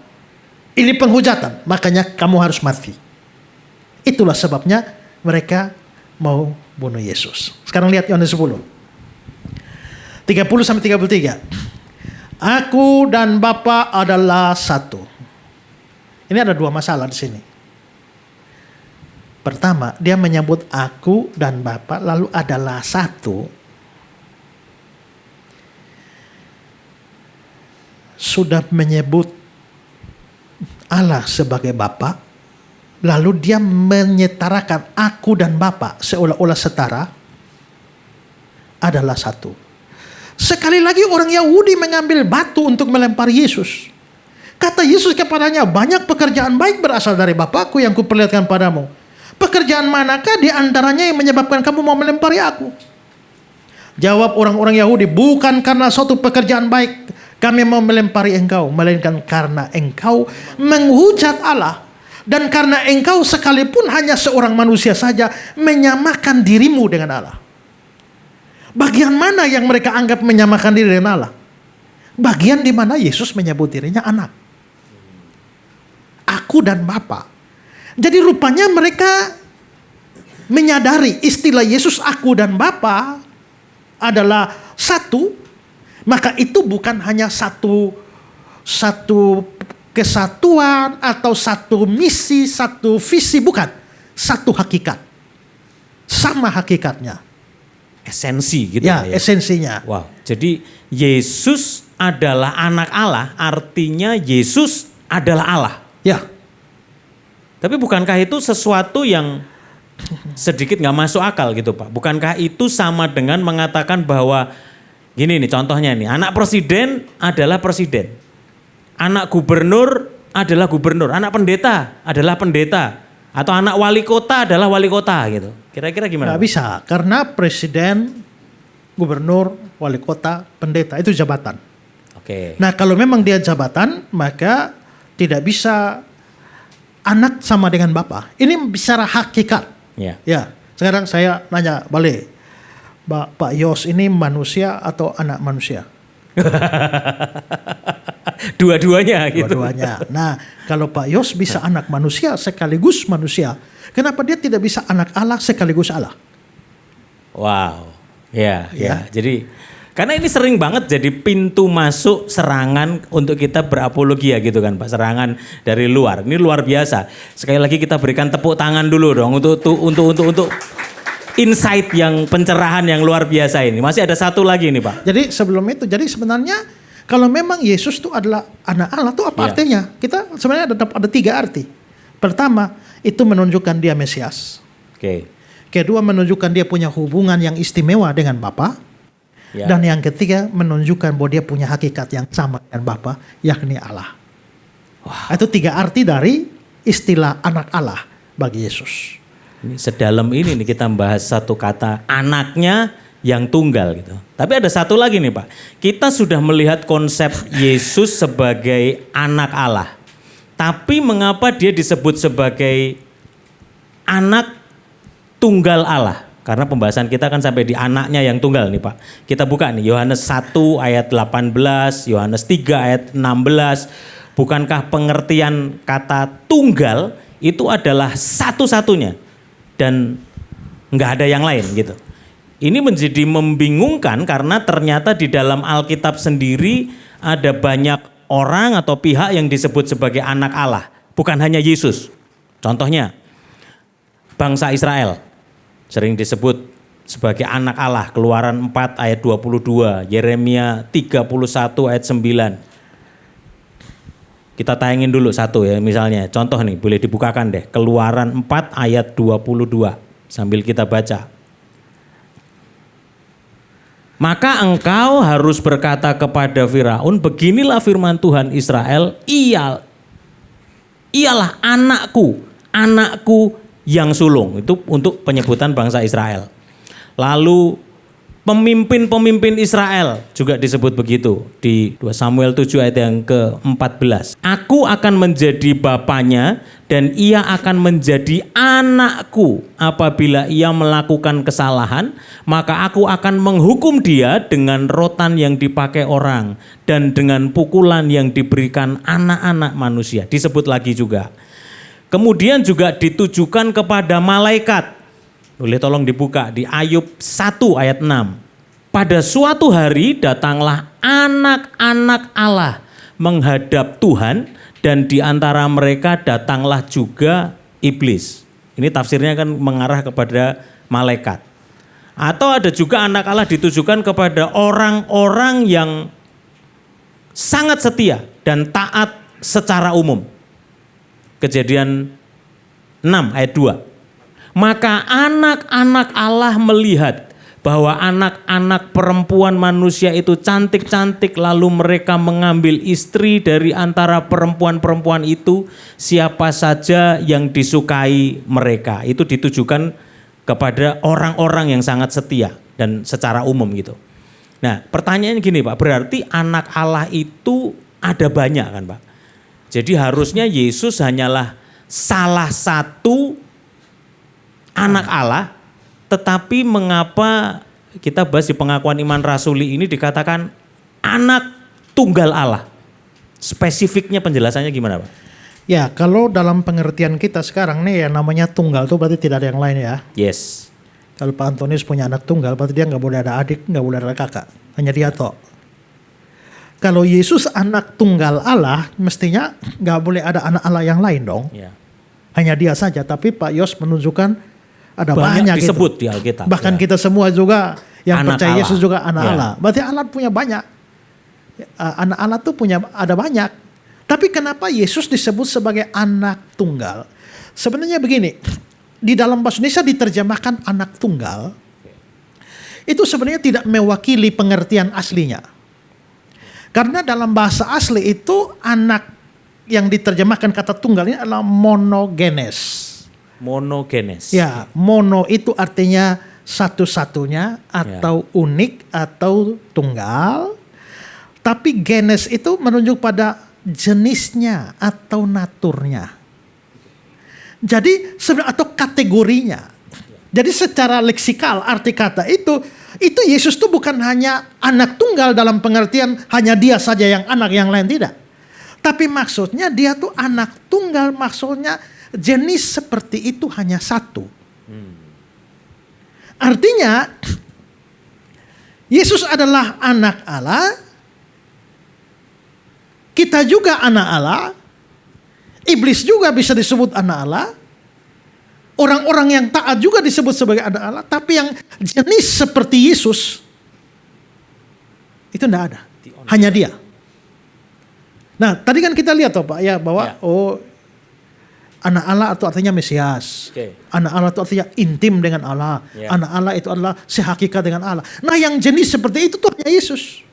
Ini penghujatan, makanya kamu harus mati. Itulah sebabnya mereka mau bunuh Yesus. Sekarang lihat Yohanes 10. 30-33. Aku dan Bapa adalah satu. Ini ada dua masalah di sini. Pertama, dia menyebut aku dan Bapa lalu adalah satu. Sudah menyebut Allah sebagai Bapa, lalu dia menyetarakan aku dan Bapa seolah-olah setara, adalah satu. Sekali lagi orang Yahudi mengambil batu untuk melempari Yesus. Kata Yesus kepadanya, banyak pekerjaan baik berasal dari Bapakku yang kuperlihatkan padamu. Pekerjaan manakah di antaranya yang menyebabkan kamu mau melempari aku? Jawab orang-orang Yahudi, bukan karena suatu pekerjaan baik kami mau melempari engkau, melainkan karena engkau menghujat Allah, dan karena engkau sekalipun hanya seorang manusia saja menyamakan dirimu dengan Allah. Bagian mana yang mereka anggap menyamakan diri dengan Allah? Bagian di mana Yesus menyebut dirinya anak. Aku dan Bapa. Jadi rupanya mereka menyadari istilah Yesus aku dan Bapa adalah satu. Maka itu bukan hanya satu kesatuan atau satu misi, satu visi, bukan. Satu hakikat. Sama hakikatnya. Esensi gitu Ya, ya. esensinya. Wow. Jadi Yesus adalah anak Allah, artinya Yesus adalah Allah. Ya. Tapi bukankah itu sesuatu yang sedikit nggak masuk akal gitu Pak? Bukankah itu sama dengan mengatakan bahwa gini nih contohnya nih, anak presiden adalah presiden, anak gubernur adalah gubernur, anak pendeta adalah pendeta, atau anak wali kota adalah wali kota gitu. Kira-kira gimana? Nggak bisa, karena presiden, gubernur, wali kota, pendeta itu jabatan. Oke. Nah kalau memang dia jabatan, maka tidak bisa anak sama dengan bapak. Ini bicara hakikat. Ya. Ya, sekarang saya nanya balik. Pak Yos ini manusia atau anak manusia? Dua-duanya gitu. Dua-duanya. Nah, kalau Pak Yos bisa anak manusia sekaligus manusia, kenapa dia tidak bisa anak Allah sekaligus Allah? Wow. Ya. Ya. Jadi karena ini sering banget jadi pintu masuk serangan untuk kita berapologia gitu kan Pak. Serangan dari luar. Ini luar biasa. Sekali lagi kita berikan tepuk tangan dulu dong untuk insight yang pencerahan yang luar biasa ini. Masih ada satu lagi nih Pak. Jadi sebelum itu, jadi sebenarnya Kalau memang Yesus itu adalah anak Allah, itu apa Ya. artinya? Kita sebenarnya ada 3 arti. Pertama, itu menunjukkan dia Mesias. Oke. Kedua, menunjukkan dia punya hubungan yang istimewa dengan Bapa. Ya. Dan yang ketiga, menunjukkan bahwa dia punya hakikat yang sama dengan Bapa, yakni Allah. Itu 3 arti dari istilah anak Allah bagi Yesus. Ini sedalam ini nih kita membahas satu kata anaknya yang tunggal gitu. Tapi ada satu lagi nih Pak. Kita sudah melihat konsep Yesus sebagai anak Allah. Tapi mengapa dia disebut sebagai anak tunggal Allah? Karena pembahasan kita kan sampai di anaknya yang tunggal nih Pak. Kita buka nih Yohanes 1 ayat 18, Yohanes 3 ayat 16. Bukankah pengertian kata tunggal itu adalah satu-satunya dan nggak ada yang lain gitu. Ini menjadi membingungkan karena ternyata di dalam Alkitab sendiri ada banyak orang atau pihak yang disebut sebagai anak Allah. Bukan hanya Yesus. Contohnya bangsa Israel sering disebut sebagai anak Allah. Keluaran 4 ayat 22, Yeremia 31 ayat 9. Kita tayangin dulu satu ya misalnya. Contoh nih boleh dibukakan deh. Keluaran 4 ayat 22 sambil kita baca. Maka engkau harus berkata kepada Firaun, beginilah firman Tuhan Israel, ialah anakku yang sulung. Itu untuk penyebutan bangsa Israel. Lalu pemimpin-pemimpin Israel juga disebut begitu di 2 Samuel 7 ayat yang ke-14. Aku akan menjadi bapaknya dan ia akan menjadi anakku. Apabila ia melakukan kesalahan, maka aku akan menghukum dia dengan rotan yang dipakai orang dan dengan pukulan yang diberikan anak-anak manusia. Disebut lagi juga. Kemudian juga ditujukan kepada malaikat. Boleh tolong dibuka di Ayub 1 ayat 6. Pada suatu hari datanglah anak-anak Allah menghadap Tuhan dan di antara mereka datanglah juga iblis. Ini tafsirnya kan mengarah kepada malaikat. Atau ada juga anak Allah ditujukan kepada orang-orang yang sangat setia dan taat secara umum. Kejadian 6 ayat 2. Maka anak-anak Allah melihat bahwa anak-anak perempuan manusia itu cantik-cantik, lalu mereka mengambil istri dari antara perempuan-perempuan itu, siapa saja yang disukai mereka. Itu ditujukan kepada orang-orang yang sangat setia dan secara umum gitu. Nah pertanyaannya gini Pak, berarti anak Allah itu ada banyak kan Pak? Jadi harusnya Yesus hanyalah salah satu anak Allah, tetapi mengapa kita bahas di pengakuan iman rasuli ini dikatakan anak tunggal Allah? Spesifiknya penjelasannya gimana Pak? Ya, kalau dalam pengertian kita sekarang nih yang namanya tunggal itu berarti tidak ada yang lain ya. Yes. Kalau Pak Antonius punya anak tunggal, berarti dia nggak boleh ada adik, nggak boleh ada kakak, hanya dia toh. Kalau Yesus anak tunggal Allah, mestinya nggak boleh ada anak Allah yang lain dong. Ya. Hanya dia saja. Tapi Pak Yos menunjukkan ada Banyak banyak disebut gitu. di Alkitab. Bahkan Ya. kita semua juga yang Anak percaya Allah. Yesus juga anak Ya. Allah. Berarti Allah punya banyak. Anak Allah tuh punya ada banyak. Tapi kenapa Yesus disebut sebagai anak tunggal? Sebenarnya begini, di dalam bahasa Indonesia diterjemahkan anak tunggal, itu sebenarnya tidak mewakili pengertian aslinya. Karena dalam bahasa asli itu anak yang diterjemahkan kata tunggal ini adalah monogenes. Monogenes. Ya, mono itu artinya satu-satunya atau unik atau tunggal. Tapi genes itu menunjuk pada jenisnya atau naturnya. Jadi sebenarnya atau kategorinya. Jadi secara leksikal arti kata itu Yesus itu bukan hanya anak tunggal dalam pengertian hanya dia saja yang anak, yang lain tidak. Tapi maksudnya dia tuh anak tunggal, maksudnya jenis seperti itu hanya satu. Artinya Yesus adalah anak Allah, kita juga anak Allah, iblis juga bisa disebut anak Allah, orang-orang yang taat juga disebut sebagai anak Allah, tapi yang jenis seperti Yesus itu tidak ada, hanya dia. Nah, tadi kan kita lihat toh Pak ya bahwa Ya. anak Allah itu artinya Mesias. Oke. Anak Allah itu artinya intim dengan Allah. Ya. Anak Allah itu adalah sehakikat dengan Allah. Nah, yang jenis seperti itu tuh hanya Yesus.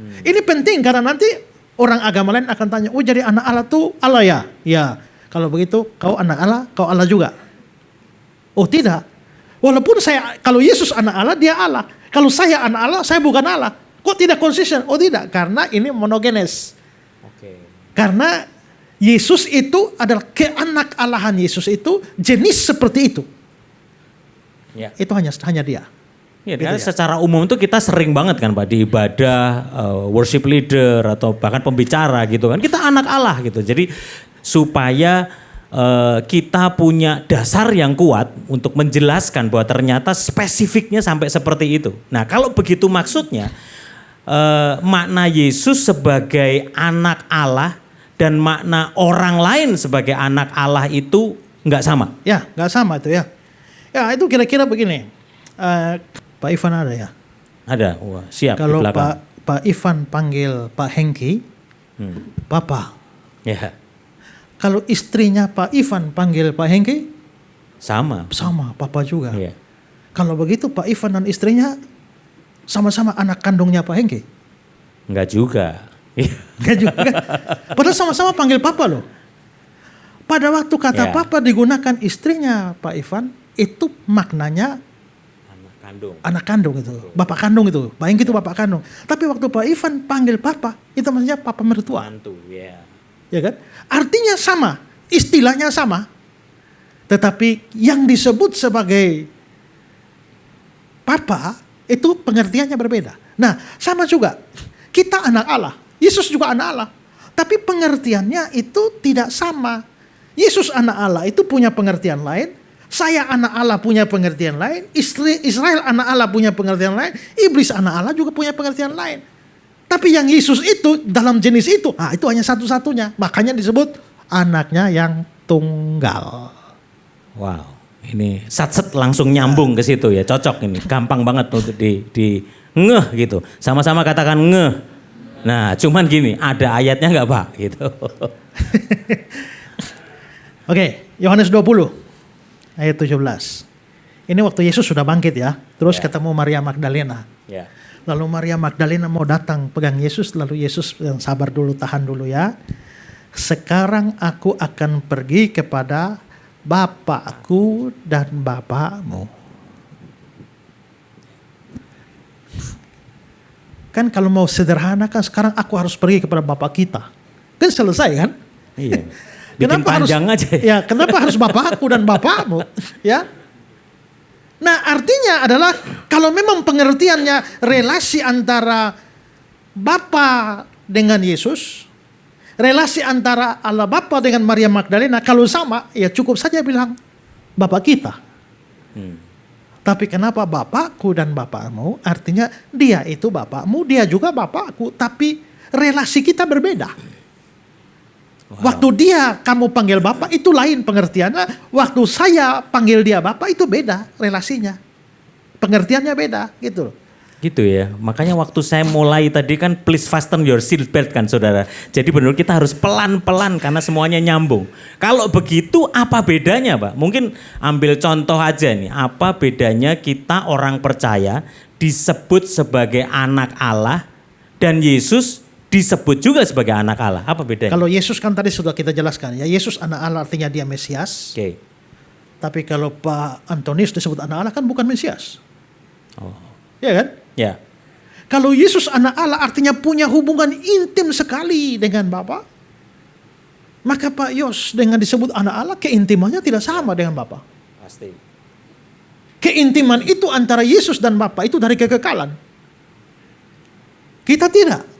Ini penting karena nanti orang agama lain akan tanya, oh jadi anak Allah tuh Allah ya? Ya, kalau begitu kau anak Allah, kau Allah juga. Oh tidak. Walaupun kalau Yesus anak Allah, dia Allah. Kalau saya anak Allah, saya bukan Allah. Kok tidak konsisten? Oh tidak, karena ini monogenes. Oke. Karena Yesus itu adalah keanak-Allahan Yesus itu jenis seperti itu. Ya. Itu hanya dia. Ya, Gitu karena ya. secara umum tuh kita sering banget kan Pak di ibadah, worship leader atau bahkan pembicara gitu kan. Kita anak Allah gitu. Jadi supaya kita punya dasar yang kuat untuk menjelaskan bahwa ternyata spesifiknya sampai seperti itu. Nah, kalau begitu maksudnya makna Yesus sebagai anak Allah dan makna orang lain sebagai anak Allah itu nggak sama. Ya, nggak sama itu ya. Ya, itu kira-kira begini. Pak Ivan ada ya? Ada, wah, siap di Kalau belakang. Pak Ivan panggil Pak Hengki, Papa. Ya, Kalau istrinya Pak Ivan panggil Pak Hengki, sama. sama Papa juga. Iya. Kalau begitu Pak Ivan dan istrinya sama-sama anak kandungnya Pak Hengki. Enggak juga. Enggak juga. Padahal sama-sama panggil Papa loh. Pada waktu kata Ya. Papa digunakan istrinya Pak Ivan, itu maknanya Anak kandung. anak kandung itu, bapak kandung itu. Pak Hengki itu bapak kandung. Tapi waktu Pak Ivan panggil Papa, itu maksudnya Papa mertua. Mantu, ya. Ya kan? Artinya sama, istilahnya sama. Tetapi yang disebut sebagai Papa itu pengertiannya berbeda. Nah, sama juga. Kita anak Allah, Yesus juga anak Allah. Tapi pengertiannya itu tidak sama. Yesus anak Allah itu punya pengertian lain. Saya anak Allah punya pengertian lain. Israel anak Allah punya pengertian lain. Iblis anak Allah juga punya pengertian lain. Tapi yang Yesus itu dalam jenis itu, itu hanya satu-satunya. Makanya disebut anaknya yang tunggal. Wow, ini satset langsung nyambung ke situ ya, cocok ini, gampang banget untuk di ngeh gitu. Sama-sama katakan ngeh. Nah, cuman gini, ada ayatnya nggak Pak? Gitu. Oke, Yohanes 20 ayat 17. Ini waktu Yesus sudah bangkit ya. Terus Ya. ketemu Maria Magdalena. Ya. Lalu Maria Magdalena mau datang pegang Yesus, lalu Yesus sabar dulu, tahan dulu ya. Sekarang aku akan pergi kepada Bapakku dan Bapakmu. Kan kalau mau sederhana kan sekarang aku harus pergi kepada Bapak kita. Kan selesai kan? Iya. Bikin panjang aja. Ya, kenapa harus Bapakku dan Bapakmu? Ya. Nah, artinya adalah kalau memang pengertiannya relasi antara Bapa dengan Yesus, relasi antara Allah Bapa dengan Maria Magdalena, kalau sama, ya cukup saja bilang Bapa kita. Tapi kenapa Bapakku dan Bapakmu? Artinya dia itu Bapakmu, dia juga Bapakku, tapi relasi kita berbeda. Waktu dia kamu panggil Bapak itu lain pengertiannya. Waktu saya panggil dia Bapak itu beda relasinya. Pengertiannya beda gitu loh. Gitu ya. Makanya waktu saya mulai tadi kan please fasten your seat belt kan saudara. Jadi benar kita harus pelan-pelan karena semuanya nyambung. Kalau begitu apa bedanya Pak? Mungkin ambil contoh aja nih. Apa bedanya kita orang percaya disebut sebagai anak Allah dan Yesus disebut juga sebagai anak Allah. Apa bedanya? Kalau Yesus kan tadi sudah kita jelaskan ya. Yesus anak Allah artinya dia Mesias. Oke. Tapi kalau Pak Antonius disebut anak Allah kan bukan Mesias. Oh. Ya kan? Ya. Kalau Yesus anak Allah artinya punya hubungan intim sekali dengan Bapa. Maka Pak Yos dengan disebut anak Allah keintimannya tidak sama dengan Bapa. Pasti. Keintiman itu antara Yesus dan Bapa itu dari kekekalan. Kita tidak.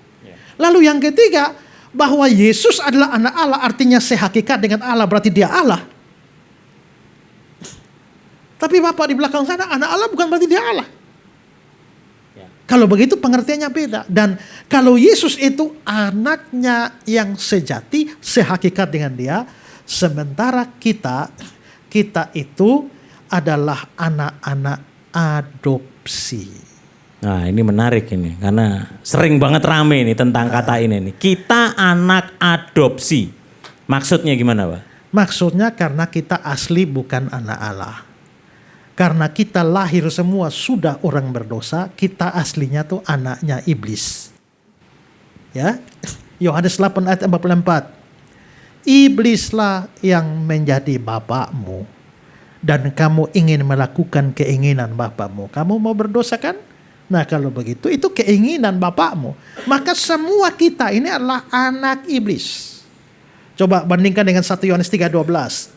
Lalu yang ketiga, bahwa Yesus adalah anak Allah artinya sehakikat dengan Allah berarti dia Allah. Tapi Bapa di belakang sana anak Allah bukan berarti dia Allah. Kalau begitu pengertiannya beda. Dan kalau Yesus itu anaknya yang sejati, sehakikat dengan dia. Sementara kita itu adalah anak-anak adopsi. Nah ini menarik ini, karena sering banget rame nih tentang kata ini nih. Kita anak adopsi. Maksudnya gimana Pak? Maksudnya karena kita asli bukan anak Allah. Karena kita lahir semua sudah orang berdosa, kita aslinya tuh anaknya iblis. Ya, Yohanes 8 ayat 44. Iblislah yang menjadi bapakmu dan kamu ingin melakukan keinginan bapakmu. Kamu mau berdosa kan? Nah kalau begitu itu keinginan bapakmu. Maka semua kita ini adalah anak iblis. Coba bandingkan dengan 1 Yohanes 3:12.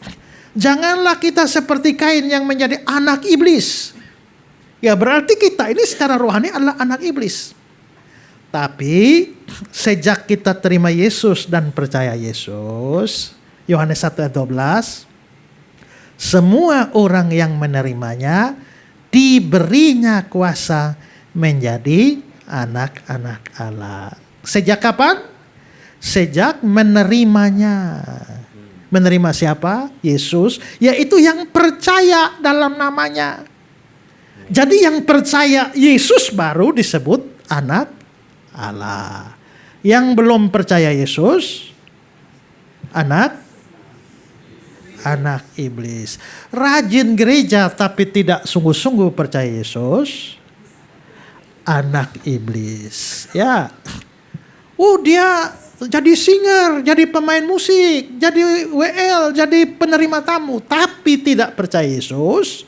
Janganlah kita seperti Kain yang menjadi anak iblis. Ya berarti kita ini secara rohani adalah anak iblis. Tapi sejak kita terima Yesus dan percaya Yesus, Yohanes 1 ayat 12, semua orang yang menerimanya diberinya kuasa menjadi anak-anak Allah. Sejak kapan? Sejak menerimanya. Menerima siapa? Yesus, yaitu yang percaya dalam namanya. Jadi yang percaya Yesus baru disebut anak Allah. Yang belum percaya Yesus, anak iblis. Rajin gereja tapi tidak sungguh-sungguh percaya Yesus, anak iblis. Ya. Dia jadi singer, jadi pemain musik, jadi WL, jadi penerima tamu, tapi tidak percaya Yesus.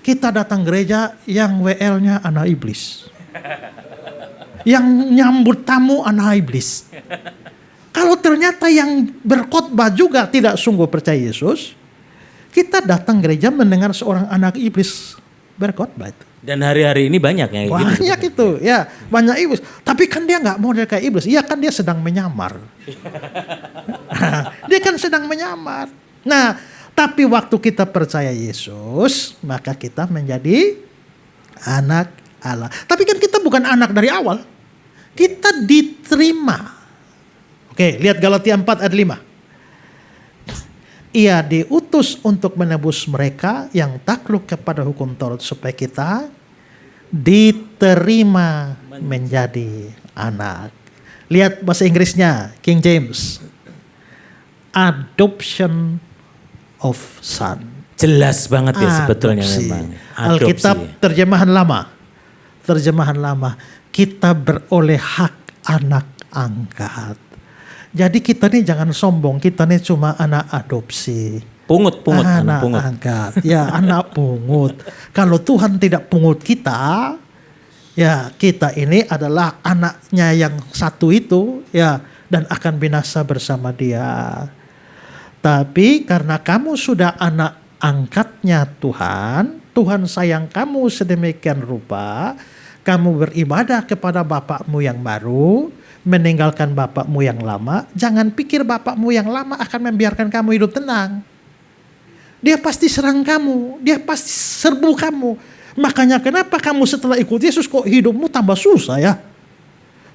Kita datang gereja yang WL-nya anak iblis. Yang nyambut tamu anak iblis. Kalau ternyata yang berkhotbah juga tidak sungguh percaya Yesus, kita datang gereja mendengar seorang anak iblis berkhotbah itu. Dan hari-hari ini banyak yang gitu. Banyak itu, ya banyak iblis. Tapi kan dia nggak model kayak iblis. Iya kan dia sedang menyamar. Dia kan sedang menyamar. Nah, tapi waktu kita percaya Yesus, maka kita menjadi anak Allah. Tapi kan kita bukan anak dari awal. Kita diterima. Oke, lihat Galatia 4 ayat 5. Ia diutus untuk menebus mereka yang takluk kepada hukum Taurat supaya kita diterima menjadi anak. Lihat bahasa Inggrisnya, King James. Adoption of son. Jelas banget ya sebetulnya Adopsi. memang. Alkitab terjemahan lama. Terjemahan lama. Kita beroleh hak anak angkat. Jadi kita nih jangan sombong, kita nih cuma anak adopsi. Pungut, anak pungut. angkat. Ya, anak pungut. Kalau Tuhan tidak pungut kita, ya kita ini adalah anaknya yang satu itu, ya, dan akan binasa bersama dia. Tapi karena kamu sudah anak angkatnya Tuhan, Tuhan sayang kamu sedemikian rupa, kamu beribadah kepada bapakmu yang baru, meninggalkan bapakmu yang lama. Jangan pikir bapakmu yang lama akan membiarkan kamu hidup tenang. Dia pasti serang kamu, dia pasti serbu kamu. Makanya kenapa kamu setelah ikut Yesus kok hidupmu tambah susah ya?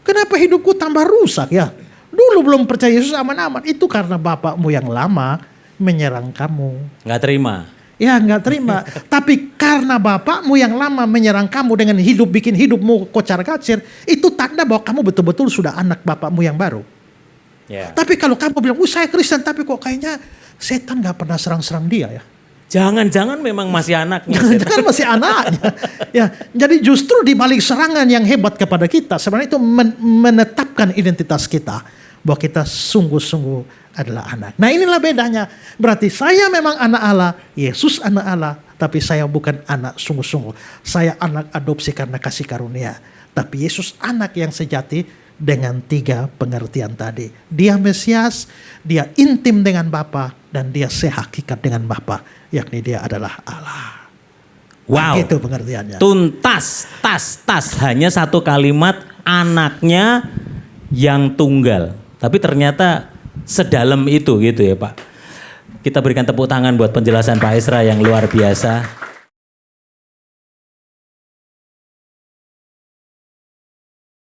Kenapa hidupku tambah rusak ya? Dulu belum percaya Yesus aman-aman. Itu karena bapakmu yang lama menyerang kamu. Nggak terima. Ya nggak terima. Tapi karena bapakmu yang lama menyerang kamu dengan hidup, bikin hidupmu kocar-kacir, itu tanda bahwa kamu betul-betul sudah anak bapakmu yang baru. Yeah. Tapi kalau kamu bilang, saya Kristen tapi kok kayaknya setan nggak pernah serang-serang dia ya. Jangan-jangan memang masih anaknya. Jangan-jangan masih anaknya. Ya, jadi justru di balik serangan yang hebat kepada kita, sebenarnya itu menetapkan identitas kita. Bahwa kita sungguh-sungguh adalah anak. Nah inilah bedanya. Berarti saya memang anak Allah, Yesus anak Allah, tapi saya bukan anak sungguh-sungguh. Saya anak adopsi karena kasih karunia. Tapi Yesus anak yang sejati dengan 3 pengertian tadi. Dia Mesias, dia intim dengan Bapa, dan dia sehakikat dengan Bapa, yakni dia adalah Allah. Wow. Itu pengertiannya. Tuntas, tas. Hanya satu kalimat, anaknya yang tunggal. Tapi ternyata sedalam itu gitu ya Pak. Kita berikan tepuk tangan buat penjelasan Pak Ezra yang luar biasa.